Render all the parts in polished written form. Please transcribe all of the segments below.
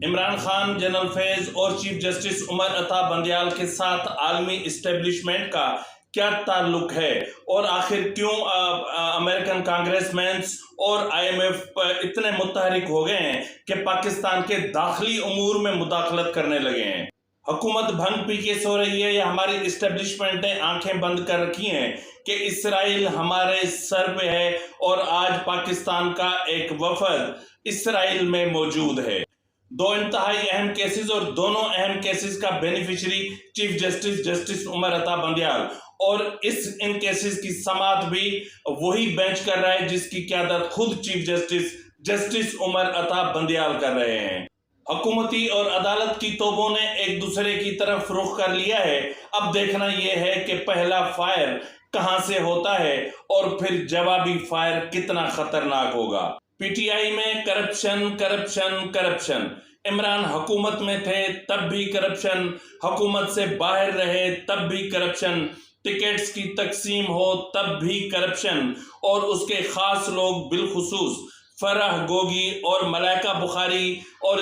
Imran Khan, general فیض اور chief justice Umar Ata Bandial کے ساتھ عالمی اسٹیبلشمنٹ کا کیا تعلق ہے، اور آخر کیوں امریکن کانگریس مینس اور IMF اتنے متحرک ہو گئے ہیں کہ پاکستان کے داخلی امور میں مداخلت کرنے لگے ہیں؟ حکومت بھنگ پی کے سو رہی ہے یا ہماری اسٹیبلشمنٹ نے آنکھیں بند کر رکھی ہیں کہ اسرائیل ہمارے سر پہ ہے اور آج پاکستان کا ایک وفد اسرائیل میں موجود ہے؟ دو انتہائی اہم کیسز اور دونوں اہم کیسز کا beneficiary chief justice Umar Ata Bandial, اور ان کیسز کی سماعت بھی وہی بینچ کر رہا ہے جس کی قیادت خود چیف جسٹس عمر عطا بندیال کر رہے ہیں۔ حکومتی اور عدالت کی توپوں نے ایک دوسرے کی طرف رخ کر لیا ہے، اب دیکھنا یہ ہے کہ پہلا فائر کہاں سے ہوتا ہے اور پھر جوابی فائر کتنا خطرناک ہوگا۔ PTI میں کرپشن، عمران حکومت میں تھے تب بھی کرپشن، حکومت سے باہر رہے تب بھی کرپشن، ٹکٹس کی تقسیم ہو تب بھی کرپشن، اور اس کے خاص لوگ بالخصوص فرح گوگی اور ملائکہ بخاری اور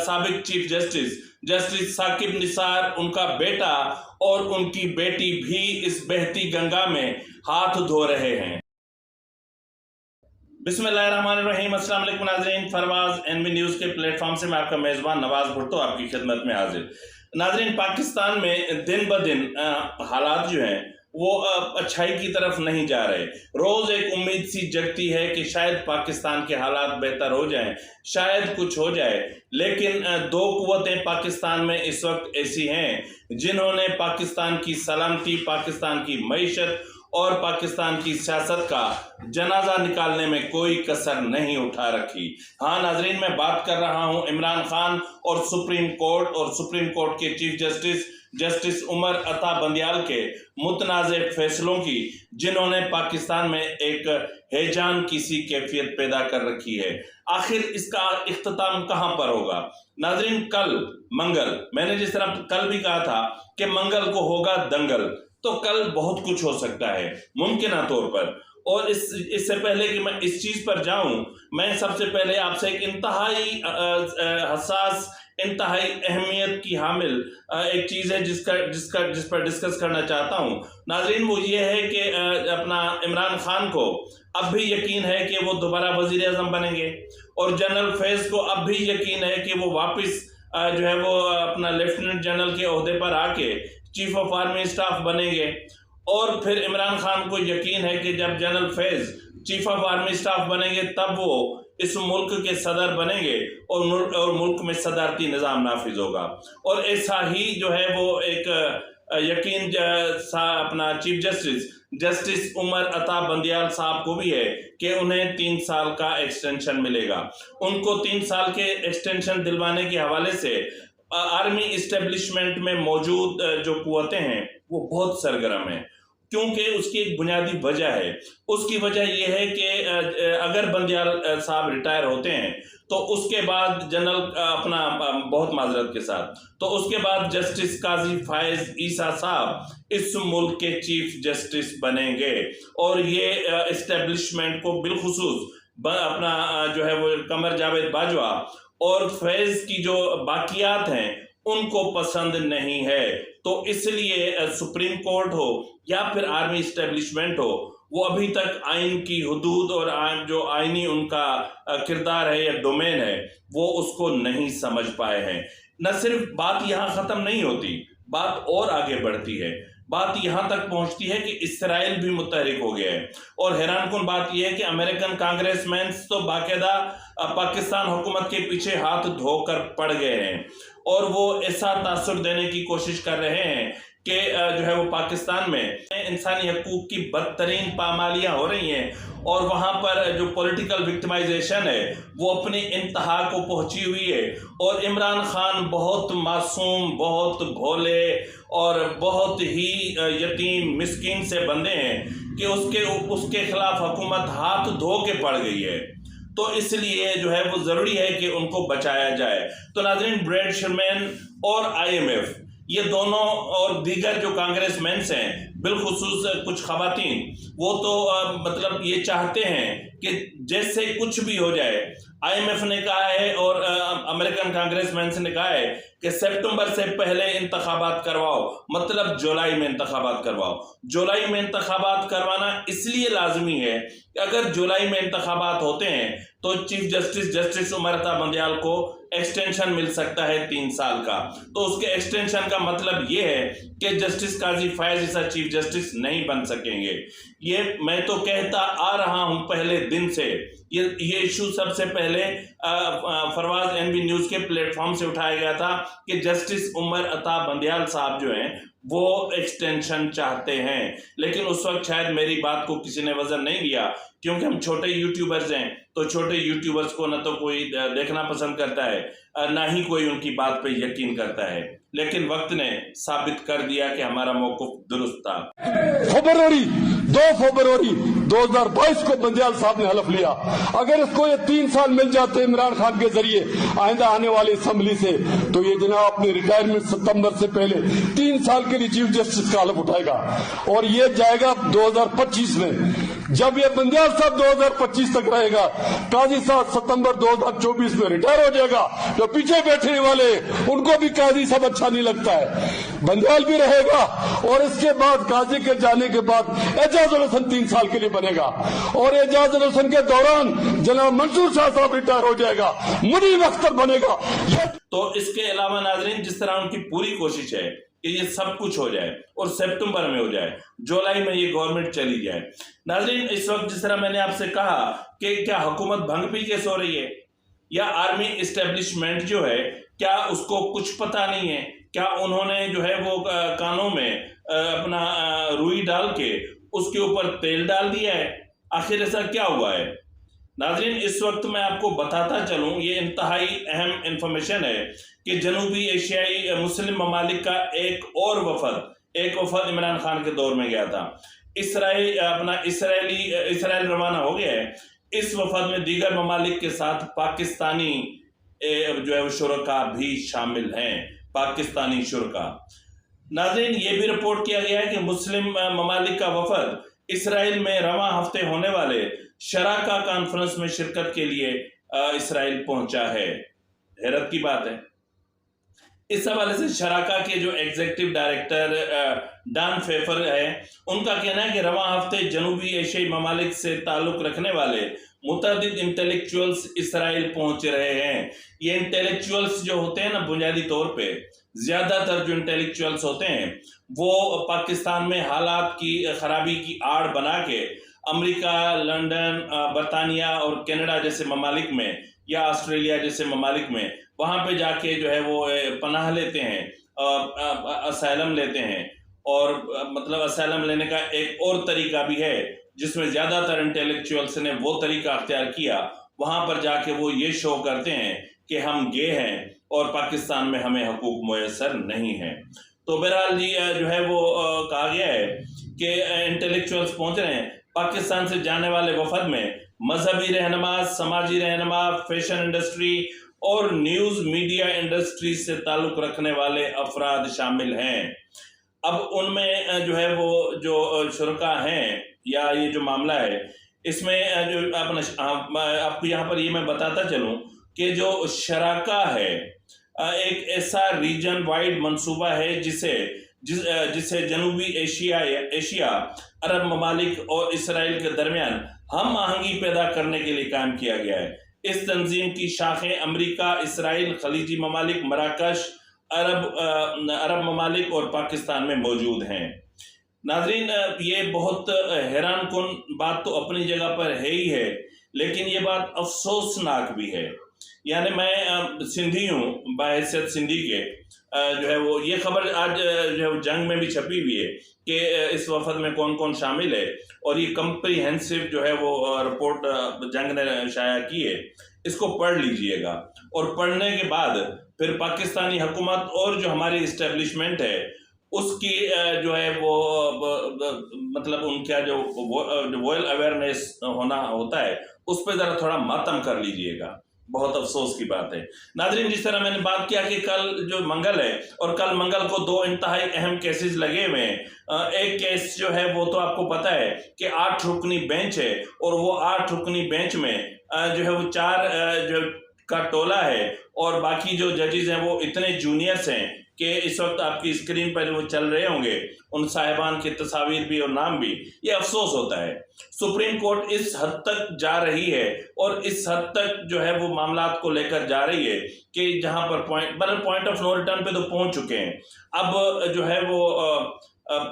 سابق چیف جسٹس ثاقب نثار، ان کا بیٹا اور ان کی بیٹی بھی اس بہتی گنگا میں ہاتھ دھو رہے ہیں۔ بسم اللہ الرحمن الرحیم۔ السلام علیکم ناظرین، فرواز NB نیوز کے پلیٹ فارم سے میں آپ کا میزبان نواز بھٹو آپ کی خدمت میں حاضر۔ ناظرین، پاکستان میں دن بدن حالات جو ہیں وہ اچھائی کی طرف نہیں جا رہے۔ روز ایک امید سی جگتی ہے کہ شاید پاکستان کے حالات بہتر ہو جائیں، شاید کچھ ہو جائے، لیکن دو قوتیں پاکستان میں اس وقت ایسی ہیں جنہوں نے پاکستان کی سلامتی، پاکستان کی معیشت اور پاکستان کی سیاست کا جنازہ نکالنے میں کوئی کسر نہیں اٹھا رکھی۔ ہاں ناظرین، میں بات کر رہا ہوں عمران خان اور سپریم کورٹ کے چیف جسٹس عمر عطا بندیال کے متنازع فیصلوں کی، جنہوں نے پاکستان میں ایک ہیجان کی سی کیفیت پیدا کر رکھی ہے۔ آخر اس کا اختتام کہاں پر ہوگا؟ ناظرین، کل منگل، میں نے جس طرح کل بھی کہا تھا کہ منگل کو ہوگا دنگل، تو کل بہت کچھ ہو سکتا ہے ممکنہ طور پر۔ اور اس سے پہلے کہ میں اس چیز پر جاؤں، میں سب سے پہلے آپ سے ایک انتہائی حساس، انتہائی اہمیت کی حامل ایک چیز ہے جس پر ڈسکس کرنا چاہتا ہوں۔ ناظرین، وہ یہ ہے کہ اپنا عمران خان کو اب بھی یقین ہے کہ وہ دوبارہ وزیر اعظم بنیں گے، اور جنرل فیض کو اب بھی یقین ہے کہ وہ واپس جو ہے وہ اپنا لیفٹیننٹ جنرل کے عہدے پر آ کے چیف آف آرمی اسٹاف بنیں گے، اور پھر عمران خان کو یقین ہے کہ جب general Faiz chief of army staff بنیں گے تب وہ اس ملک کے صدر بنیں گے اور ملک میں صدارتی نظام نافذ ہوگا۔ اور ایسا ہی جو ہے وہ ایک یقین اپنا چیف جسٹس عمر عطا بندیال صاحب کو بھی ہے کہ انہیں 3 سال کا ایکسٹینشن ملے گا۔ ان کو 3 سال کے ایکسٹینشن دلوانے کے حوالے سے آرمی اسٹیبلشمنٹ میں موجود جو قوتیں ہیں وہ بہت سرگرم ہیں، کیونکہ اس کی ایک بنیادی وجہ ہے۔ اس کی وجہ یہ ہے کہ اگر بندیال صاحب ریٹائر ہوتے ہیں تو اس کے بعد جنرل اپنا بہت معذرت کے ساتھ تو اس کے بعد جسٹس قاضی فائز عیسیٰ صاحب اس ملک کے چیف جسٹس بنیں گے، اور یہ اسٹیبلشمنٹ کو بالخصوص اپنا جو ہے وہ قمر جاوید باجوہ اور فیض کی جو باقیات ہیں ان کو پسند نہیں ہے۔ تو اس لیے سپریم کورٹ ہو یا پھر آرمی اسٹیبلشمنٹ ہو، وہ ابھی تک آئین کی حدود اور جو آئینی ان کا کردار ہے یا ڈومین ہے وہ اس کو نہیں سمجھ پائے ہیں۔ نہ صرف بات یہاں ختم نہیں ہوتی، بات اور آگے بڑھتی ہے۔ بات یہاں تک پہنچتی ہے کہ اسرائیل بھی متحرک ہو گیا ہے، اور حیران کن بات یہ ہے کہ امریکن کانگریس مینس تو باقاعدہ پاکستان حکومت کے پیچھے ہاتھ دھو کر پڑ گئے ہیں، اور وہ ایسا تاثر دینے کی کوشش کر رہے ہیں کہ جو ہے وہ پاکستان میں انسانی حقوق کی بدترین پامالیاں ہو رہی ہیں، اور وہاں پر جو پولیٹیکل وکٹمائزیشن ہے وہ اپنی انتہا کو پہنچی ہوئی ہے، اور عمران خان بہت معصوم، بہت بھولے اور بہت ہی یتیم مسکین سے بندے ہیں کہ اس کے خلاف حکومت ہاتھ دھو کے پڑ گئی ہے۔ تو اس لیے جو ہے وہ ضروری ہے کہ ان کو بچایا جائے۔ تو ناظرین، بریڈ شرمین اور IMF یہ دونوں اور دیگر جو کانگریس مینس ہیں، بالخصوص کچھ خواتین، وہ تو مطلب یہ چاہتے ہیں کہ جیسے کچھ بھی ہو جائے IMF ने कहा है और अमेरिकन कांग्रेसमैन ने कहा है कि सितंबर से पहले इंतखाबात करवाओ, मतलब जुलाई में इंतखाबात करवाओ। जुलाई में इंतखाबात करवाना इसलिए लाजमी है कि अगर जुलाई में इंतखाबात होते हैं तो चीफ जस्टिस उमर अता बंदयाल को एक्सटेंशन मिल सकता है 3 साल का। तो उसके एक्सटेंशन का मतलब ये है कि जस्टिस काजी फैज ईसा चीफ जस्टिस नहीं बन सकेंगे। ये मैं तो कहता आ रहा हूं पहले दिन से। ये इशू सबसे पहले फरवाज एनबी न्यूज के प्लेटफॉर्म से उठाया गया था कि जस्टिस उमर अता बंदयाल साहब जो हैं वो एक्सटेंशन चाहते हैं, लेकिन उस वक्त शायद मेरी बात को किसी ने वजन नहीं लिया, क्योंकि हम छोटे यूट्यूबर्स हैं। तो छोटे यूट्यूबर्स को न तो कोई देखना पसंद करता है ना ही कोई उनकी बात पे यकीन करता है, लेकिन वक्त ने साबित कर दिया कि हमारा मौक़िफ़ दुरुस्त था। 2 फरवरी 2022 को बंदयाल साहब ने हलफ लिया, अगर इसको ये 3 साल मिल जाते इमरान खान के जरिए आइंदा आने वाली असेंबली से, तो ये जनाब अपनी रिटायरमेंट सितंबर से पहले 3 साल के लिए चीफ जस्टिस का हलफ उठाएगा और ये जाएगा 2025 में। जब ये बंदयाल साहब 2025 तक रहेगा, काजी साहब सितंबर 2024 में रिटायर हो जाएगा। जो पीछे बैठने वाले उनको भी काजी साहब अच्छा नहीं लगता है, बंदयाल भी रहेगा और इसके बाद काजी के जाने के बाद एजाजुल हसन 3 साल के लिए बनेगा और एजाजुल हसन के दौरान जनाब मंसूर शाह साहब रिटायर हो जाएगा, मुनीब अख्तर बनेगा। तो इसके अलावा नाजरीन, जिस तरह उनकी पूरी कोशिश है कि ये सब कुछ हो जाए और सितंबर में हो जाए, जुलाई में ये गवर्नमेंट चली जाए। नाजरीन, इस वक्त जिस तरह मैंने आपसे कहा कि क्या हुकूमत भंग पी के सो रही है या आर्मी इस्टेब्लिशमेंट जो है क्या उसको कुछ पता नहीं है? क्या उन्होंने जो है वो कानों में अपना रुई डाल के उसके ऊपर तेल डाल दिया है? आखिर ऐसा क्या हुआ है? नाजरीन, इस वक्त मैं आपको बताता चलूं, ये इंतहाई अहम इंफॉर्मेशन है कि जनूबी एशियाई मुस्लिम ममालिक का एक वफद इमरान खान के दौर में गया था। इसराइल रवाना हो गया है। इस वफद में दीगर ममालिक के साथ पाकिस्तानी जो है वो शुरका भी शामिल हैं, पाकिस्तानी शुरका। नाज़रीन, ये भी रिपोर्ट किया गया है कि मुस्लिम ममालिक का वफद इसराइल में रवां हफ्ते होने वाले शराका कॉन्फ्रेंस में शिरकत के लिए इसराइल पहुंचा है। हैरत की बात है। इस हवाले से शराका के जो एग्जीक्यूटिव डायरेक्टर डान फेफर है, उनका कहना है कि रवां हफ्ते जनूबी एशियाई ममालिक से ताल्लुक रखने वाले मुतअद्दिद इंटेलेक्चुअल्स इसराइल पहुंच रहे हैं। ये इंटेलेक्चुअल्स जो होते हैं ना, बुनियादी तौर पे ज्यादातर जो इंटेलेक्चुअल्स होते हैं वो पाकिस्तान में हालात की खराबी की आड़ बना के अमेरिका, लंदन, बरतानिया और कनाडा जैसे ममालिक में या ऑस्ट्रेलिया जैसे ममालिक में वहां पे जाके जो है वो पनाह लेते हैं, असाइलम लेते हैं। और मतलब असाइलम लेने का एक और तरीका भी है जिसमें ज्यादातर इंटेलेक्चुअल्स ने वो तरीका अख्तियार किया, वहां पर जाके वो ये शो करते हैं कि हम गे हैं और पाकिस्तान में हमें हकूक मुयसर नहीं है। तो बहरहाल जी जो है वो कहा गया है कि इंटेलेक्चुअल्स पहुंच रहे हैं। पाकिस्तान से जाने वाले वफद में मजहबी रहनुमा, समाजी रहनुमा, फैशन इंडस्ट्री और न्यूज मीडिया इंडस्ट्री से ताल्लुक रखने वाले अफराद शामिल हैं। अब उनमें जो है वो जो शुरका हैं या ये जो मामला है, इसमें जो आपको यहाँ पर ये मैं बताता चलूँ कि जो शराका है एक ऐसा रीजन वाइड मंसूबा है जिसे जनूबी एशिया, अरब ममालिक और इसराइल के दरमियान हम आहंगी पैदा करने के लिए कायम किया गया है। इस तंजीम की शाखें अमेरिका, इसराइल, खलीजी ममालिक, मराकश, अरब ममालिक और पाकिस्तान में मौजूद हैं। नाजरीन, ये बहुत हैरान कुन बात तो अपनी जगह पर है ही है, लेकिन ये बात अफसोसनाक भी है। यानी मैं सिंधी हूँ, बाहैसियत सिंधी के जो है वो ये खबर आज जो है जंग में भी छपी हुई है कि इस वफद में कौन कौन शामिल है, और ये कंप्रीहेंसिव जो है वो रिपोर्ट जंग ने शाया की है। इसको पढ़ लीजिएगा और पढ़ने के बाद फिर पाकिस्तानी हुकूमत और जो हमारी इस्टेब्लिशमेंट है उसकी जो है वो मतलब उनका जो वर्ल्ड अवेयरनेस होता है उस पर ज़रा थोड़ा मातम कर लीजिएगा। बहुत अफसोस की बात है। नाज़रीन, जिस तरह मैंने बात किया कि कल जो मंगल है और कल मंगल को दो इंतहाई अहम केसेस लगे हुए हैं। एक केस जो है वो तो आपको पता है कि 8 रुकनी बेंच है और वो 8 रुकनी बेंच में जो है वो 4 जो का टोला है और बाकी जो जजेस हैं वो इतने जूनियर्स हैं कि इस वक्त आपकी स्क्रीन पर वो चल रहे होंगे, उन साहिबान की तस्वीर भी और नाम भी। ये अफसोस होता है। सुप्रीम कोर्ट इस हद तक जा रही है और इस हद तक जो है वो मामलात को लेकर जा रही है कि जहां पर पॉइंट ऑफ नो रिटर्न पे तो पहुंच चुके हैं। अब जो है वो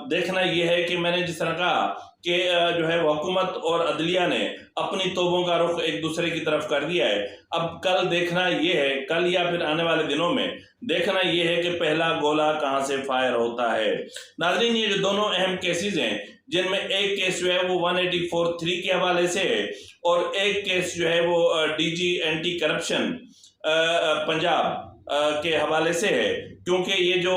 देखना ये है कि मैंने जिस तरह कहा कि जो है हुकूमत और अदलिया ने अपनी तोबों का रुख एक दूसरे की तरफ कर दिया है। अब कल देखना ये है, कल या फिर आने वाले दिनों में देखना ये है कि पहला गोला कहां से फायर होता है। नाज़रीन, ये जो दोनों अहम केसेस हैं, जिनमें एक केस जो है वो 184(3) के हवाले से है और एक केस जो है वो डीजी एंटी करप्शन पंजाब के हवाले से है, क्योंकि ये जो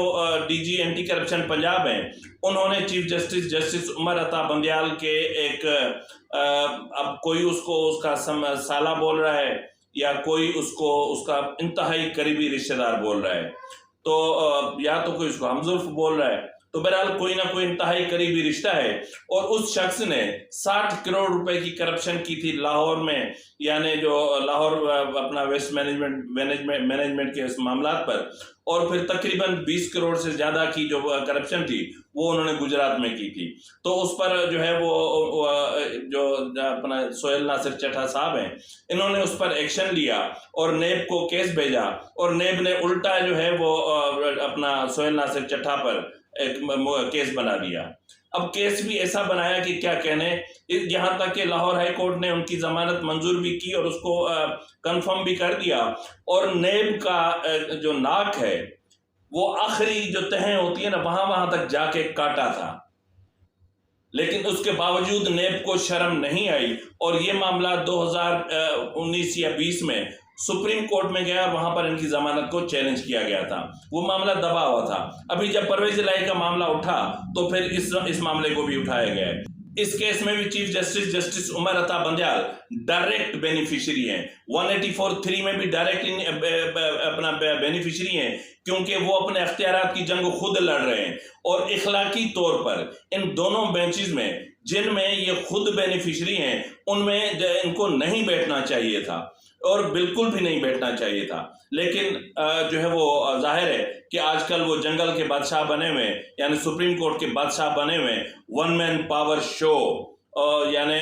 डीजी एंटी करप्शन पंजाब हैं, उन्होंने चीफ जस्टिस उमर अता बंदयाल के एक अब कोई उसको उसका साला बोल रहा है या कोई उसको उसका इंतहाई करीबी रिश्तेदार बोल रहा है, तो या तो कोई उसको हमजुल्फ बोल रहा है, तो बहरहाल कोई ना कोई इंतहाई करीबी रिश्ता है। और उस शख्स ने 60 करोड़ रुपए की करप्शन की थी लाहौर में, यानी जो लाहौर अपना वेस्ट मैनेजमेंट के इस मामलात पर, और फिर तकरीबन 20 करोड़ से ज़्यादा की जो करप्शन थी वो उन्होंने गुजरात में की थी। तो उस पर जो है वो जो अपना सोहेल नासिर चट्टा साहब हैं, इन्होंने उस पर एक्शन लिया और नेब को केस भेजा और नेब ने उल्टा जो है वो अपना सोहेल नासिर चट्टा पर एक केस बना दिया। अब केस भी ऐसा बनाया कि क्या कहने, यहाँ तक कि लाहौर हाई कोर्ट ने उनकी जमानत मंजूर भी की और उसको कंफर्म भी कर दिया और नेब का जो नाक है वो आखिरी जो तहें होती है ना, वहां तक जाके काटा था, लेकिन उसके बावजूद नेब को शर्म नहीं आई और ये मामला 2019 या 20 में सुप्रीम कोर्ट में गया और वहां पर इनकी जमानत को चैलेंज किया गया था। वो मामला दबा हुआ था। अभी जब परवेज इलाही का मामला उठा तो फिर इस मामले को भी उठाया गया है। इस केस में भी chief justice Umar Ata Bandial direct beneficiary हैं। 184(3) में भी डायरेक्ट अपना बेनिफिशियरी हैं, क्योंकि वो अपने अख्तियारात की जंग खुद लड़ रहे हैं और इखलाकी तौर पर इन दोनों बेंचेस में जिनमें ये खुद बेनिफिशियरी हैं उनमें इनको नहीं बैठना चाहिए था और बिल्कुल भी नहीं बैठना चाहिए था। लेकिन जो है वो जाहिर है कि आजकल वो जंगल के बादशाह बने हुए, यानी सुप्रीम कोर्ट के बादशाह बने हुए, वन मैन पावर शो, यानी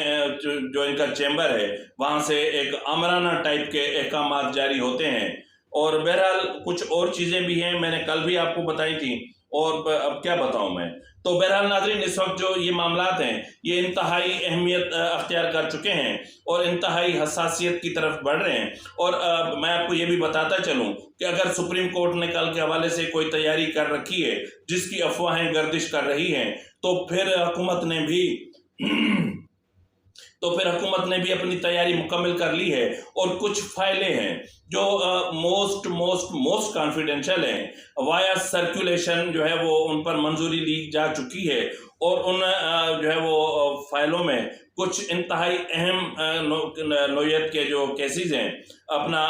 जो इनका चैम्बर है वहां से एक आमराना टाइप के अहकामात जारी होते हैं। और बहरहाल कुछ और चीजें भी हैं, मैंने कल भी आपको बताई थी और अब क्या बताऊं मैं। तो बहरहाल नाज़रीन, इस वक्त जो ये मामलात हैं ये इंतहाई अहमियत अख्तियार कर चुके हैं और इंतहाई हसासियत की तरफ बढ़ रहे हैं। और मैं आपको ये भी बताता चलूं कि अगर सुप्रीम कोर्ट ने कल के हवाले से कोई तैयारी कर रखी है जिसकी अफवाहें गर्दिश कर रही हैं, तो फिर हुकूमत ने भी अपनी तैयारी मुकम्मल कर ली है और कुछ फाइलें हैं जो मोस्ट कॉन्फिडेंशियल हैं। वाया सर्कुलेशन जो है वो उन पर मंजूरी ली जा चुकी है और उन जो है वो फाइलों में कुछ इंतहाई अहम नौयत के जो केसेस हैं, अपना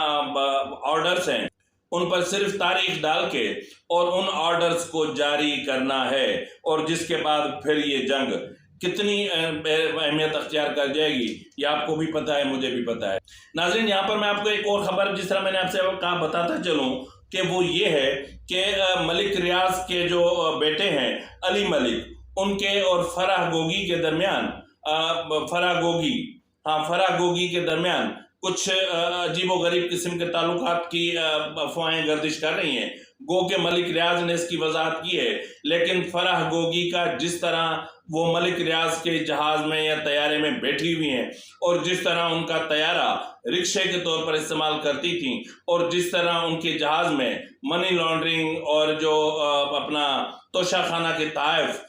ऑर्डर्स हैं, उन पर सिर्फ तारीख डाल के और उन ऑर्डर्स को जारी करना है और जिसके बाद फिर ये जंग कितनी अहमियत अख्तियार कर जाएगी ये आपको भी पता है, मुझे भी पता है। नाज़रीन, यहाँ पर मैं आपको एक और खबर जिस तरह मैंने आपसे कहा बताता चलूँ कि वो ये है कि मलिक रियाज के जो बेटे हैं अली मलिक, उनके और फराह गोगी के दरमियान फराह गोगी के दरमियान कुछ अजीबोगरीब किस्म के ताल्लुकात की अफवाहें गर्दिश कर रही हैं। गो के मलिक रियाज ने इसकी वजाहत की है, लेकिन फराह गोगी का जिस तरह वो मलिक रियाज के जहाज में या तैयारे में बैठी हुई हैं और जिस तरह उनका तैयारा रिक्शे के तौर पर इस्तेमाल करती थी और जिस तरह उनके जहाज में मनी लॉन्ड्रिंग और जो अपना तोशाखाना के तहफ़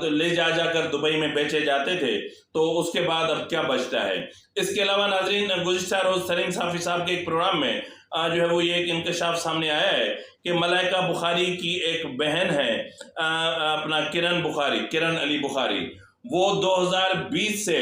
ले जाकर दुबई में बेचे जाते थे, तो उसके बाद अब क्या बचता है। इसके अलावा नाज़रीन, गुज़िश्ता रोज़ सलीम साफ़ी साहब के एक प्रोग्राम में जो है वो ये एक इंकशाफ सामने आया है कि मलाइका बुखारी की एक बहन है, अपना किरण अली बुखारी, वो 2020 से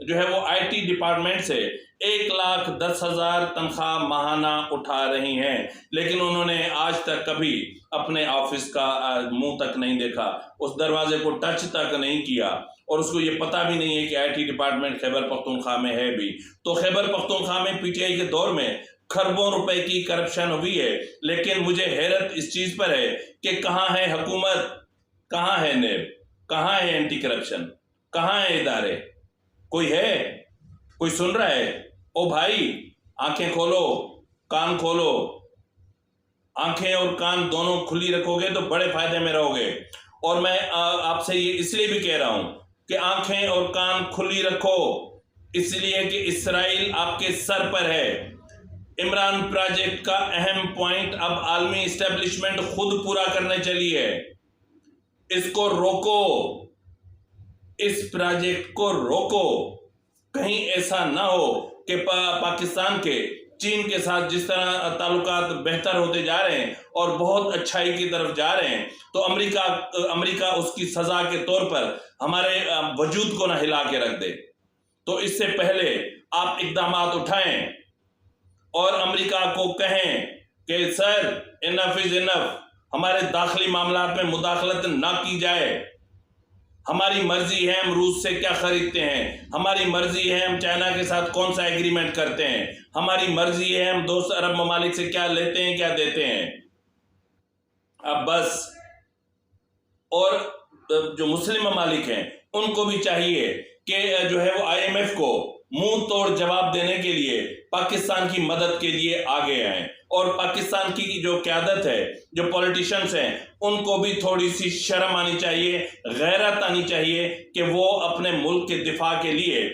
جو ہے وہ IT ڈپارٹمنٹ سے 1,10,000 تنخواہ ماہانہ اٹھا رہی ہیں، لیکن انہوں نے آج تک کبھی اپنے آفس کا منہ تک نہیں دیکھا، اس دروازے کو ٹچ تک نہیں کیا، اور اس کو یہ پتہ بھی نہیں ہے کہ IT ڈپارٹمنٹ خیبر پختونخوا میں ہے بھی۔ تو خیبر پختونخوا میں PTI کے دور میں کھربوں روپے کی کرپشن ہوئی ہے، لیکن مجھے حیرت اس چیز پر ہے کہ کہاں ہے حکومت، کہاں ہے نیب، کہاں ہے اینٹی کرپشن، کہاں ہے ادارے؟ کوئی ہے؟ کوئی سن رہا ہے؟ او بھائی، آنکھیں کھولو، کان کھولو، آنکھیں اور کان دونوں کھلی رکھو گے تو بڑے فائدے میں رہو گے۔ اور میں آپ سے یہ اس لیے بھی کہہ رہا ہوں کہ آنکھیں اور کان کھلی رکھو، اس لیے کہ اسرائیل آپ کے سر پر ہے۔ عمران پروجیکٹ کا اہم پوائنٹ اب عالمی اسٹیبلشمنٹ خود پورا کرنے چلی ہے۔ اس کو روکو، اس پروجیکٹ کو روکو۔ کہیں ایسا نہ ہو کہ پاکستان کے چین کے ساتھ جس طرح تعلقات بہتر ہوتے جا رہے ہیں اور بہت اچھائی کی طرف جا رہے ہیں، تو امریکہ اس کی سزا کے طور پر ہمارے وجود کو نہ ہلا کے رکھ دے۔ تو اس سے پہلے آپ اقدامات اٹھائیں اور امریکہ کو کہیں کہ سر، انف از انف، ہمارے داخلی معاملات میں مداخلت نہ کی جائے۔ ہماری مرضی ہے ہم روس سے کیا خریدتے ہیں، ہماری مرضی ہے ہم چائنا کے ساتھ کون سا ایگریمنٹ کرتے ہیں، ہماری مرضی ہے ہم دوست عرب ممالک سے کیا لیتے ہیں کیا دیتے ہیں۔ اب بس۔ اور جو مسلم ممالک ہیں ان کو بھی چاہیے کہ جو ہے وہ IMF کو منہ توڑ جواب دینے کے لیے پاکستان کی مدد کے لیے آگے آئیں، اور پاکستان کی جو قیادت ہے، جو پولیٹیشنز ہیں، ان کو بھی تھوڑی سی شرم آنی چاہیے، غیرت آنی چاہیے کہ وہ اپنے ملک کے دفاع کے لیے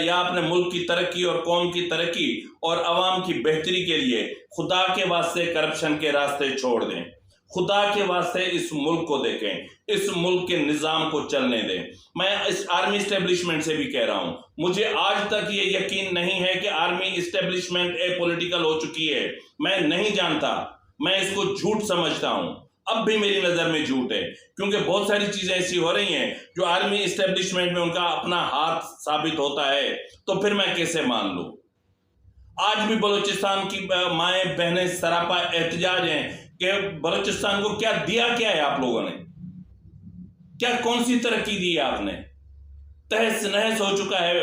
یا اپنے ملک کی ترقی اور قوم کی ترقی اور عوام کی بہتری کے لیے خدا کے واسطے کرپشن کے راستے چھوڑ دیں۔ خدا کے واسطے اس ملک کو دیکھیں، اس ملک کے نظام کو چلنے دیں۔ میں اس آرمی اسٹیبلشمنٹ سے بھی کہہ رہا ہوں، مجھے آج تک یہ یقین نہیں ہے کہ آرمی اسٹیبلشمنٹ پولیٹیکل ہو چکی ہے۔ میں نہیں جانتا، میں اس کو جھوٹ سمجھتا ہوں، اب بھی میری نظر میں جھوٹ ہے، کیونکہ بہت ساری چیزیں ایسی ہو رہی ہیں جو آرمی اسٹیبلشمنٹ میں ان کا اپنا ہاتھ ثابت ہوتا ہے، تو پھر میں کیسے مان لوں؟ آج بھی بلوچستان کی مائیں بہنیں سراپا احتجاج ہیں کہ بلوچستان کو کیا دیا کیا ہے آپ لوگوں نے، کیا کون سی ترقی دی ہے آپ نے؟ تہس نہس ہو چکا ہے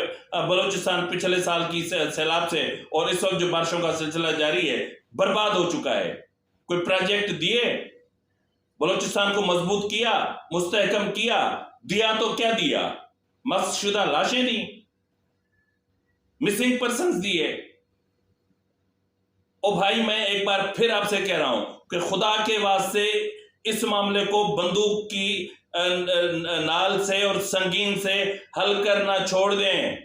بلوچستان پچھلے سال کی سیلاب سے، اور اس وقت جو بارشوں کا سلسلہ جاری ہے برباد ہو چکا ہے۔ کوئی پروجیکٹ دیے، بلوچستان کو مضبوط کیا، مستحکم کیا؟ دیا تو کیا دیا؟ مسخ شدہ لاشیں دی، مسنگ پرسنز دیے۔ او بھائی، میں ایک بار پھر آپ سے کہہ رہا ہوں کہ خدا کے واسطے اس معاملے کو بندوق کی نال سے اور سنگین سے حل کرنا چھوڑ دیں۔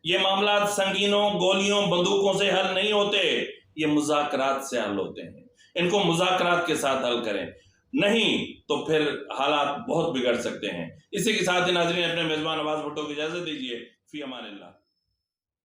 یہ معاملات سنگینوں، گولیوں، بندوقوں سے حل نہیں ہوتے، یہ مذاکرات سے حل ہوتے ہیں۔ ان کو مذاکرات کے ساتھ حل کریں، نہیں تو پھر حالات بہت بگڑ سکتے ہیں۔ اسی کے ساتھ ناظرین، اپنے میزبان نواز بھٹو کو اجازت دیجیے۔ فی امان اللہ۔